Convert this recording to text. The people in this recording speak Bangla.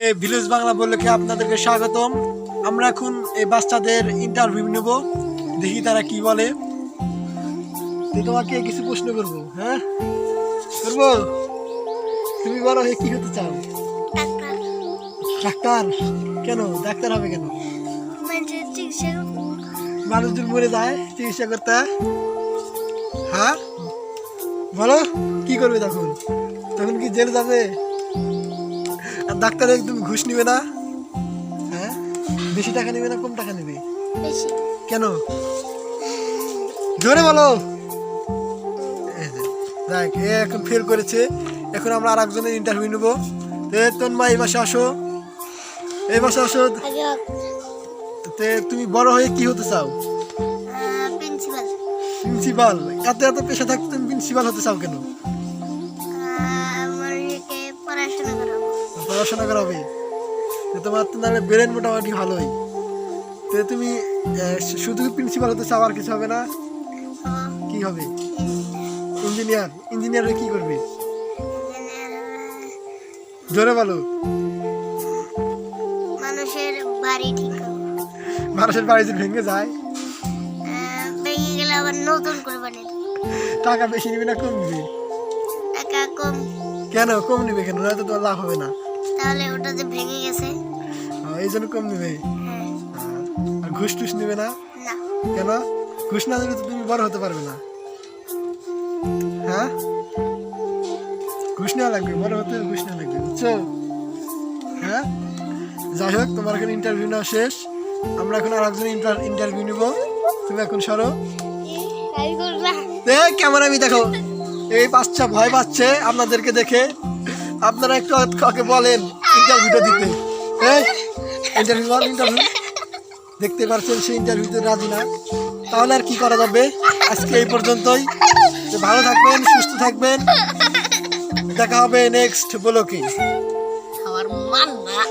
এই ভিলেজ বাংলা বললেকে আপনাদেরকে স্বাগতম। আমরা এখন এই বাচ্চাদের ইন্টারভিউ নেব, দেখি তারা কি বলে। তোমাকে কিছু প্রশ্ন করব, হ্যাঁ করব। তুমি বড় হয়ে কি হতে চাও? ডাক্তার। কেন ডাক্তার হবে কেন? মানুষজন মরে যায় চিকিৎসা করতে। হ্যাঁ বলো কি করবে তখন? তখন কি জেলে যাবে? আর ডাক্তার একদম ঘুষ নিবে না? হ্যাঁ বেশি টাকা নেবে না কম টাকা নেবে? কেন জোরে বলো। দেখ এ এখন ফেল করেছে। এখন আমরা আর একজনের ইন্টারভিউ নেবো। তন্মা এই মাসে আসো, এই মাসে আসো। তুমি বড় হয়ে কি হতে চাও? প্রিন্সিপাল। এত এত পেশা থাকতে তুমি প্রিন্সিপাল হতে চাও কেন? পড়াশোনা করাবে তোমার তো নাহলে ব্রেন মোটামুটি ভালোই। তো তুমি শুধু প্রিন্সিপাল হতে চাও আর কিছু হবে না? কি হবে? ইঞ্জিনিয়ার। ইঞ্জিনিয়ার হয়ে কি করবে? জোরে বলো। মানুষের বাড়ি ঠিক মানুষের বাড়ি যে ভেঙে যায়, ভেঙে গেলে আবার নতুন করে বানিয়ে টাকা বেশি নিবে না কম নিবে? টাকা কম। কেন কম নিবে কেন? নয়তো তোমার লাভ হবে না। তাহলে ওটা যে ভেঙে গেছে এই জন্য কম নিবে। হ্যাঁ। আর ঘুষ টুস নিবে না? না। কেন? ঘুষ না দিলে তো তুমি বড় হতে পারবে না। হ্যাঁ ঘুষ নেওয়া লাগবে, বড় হতে ঘুষ নেওয়া লাগবে, বুঝছো? হ্যাঁ যাই হোক, তোমার এখন ইন্টারভিউ নেওয়া শেষ। আমরা এখন আর একজন ইন্টারভিউ নিব। তুমি এখন সরো। কেমন আমি দেখো, এই বাচ্চা ভয় পাচ্ছে আপনাদেরকে দেখে। আপনারা একটু কাকে বলেন ইন্টারভিউটা দিতে। ইন্টারভিউ দেখতে পাচ্ছেন সে ইন্টারভিউতে রাজি না। তাহলে আর কি করা যাবে? আজকে এই পর্যন্তই। ভালো থাকবেন, সুস্থ থাকবেন। দেখা হবে নেক্সট ব্লগে। আমার মান না।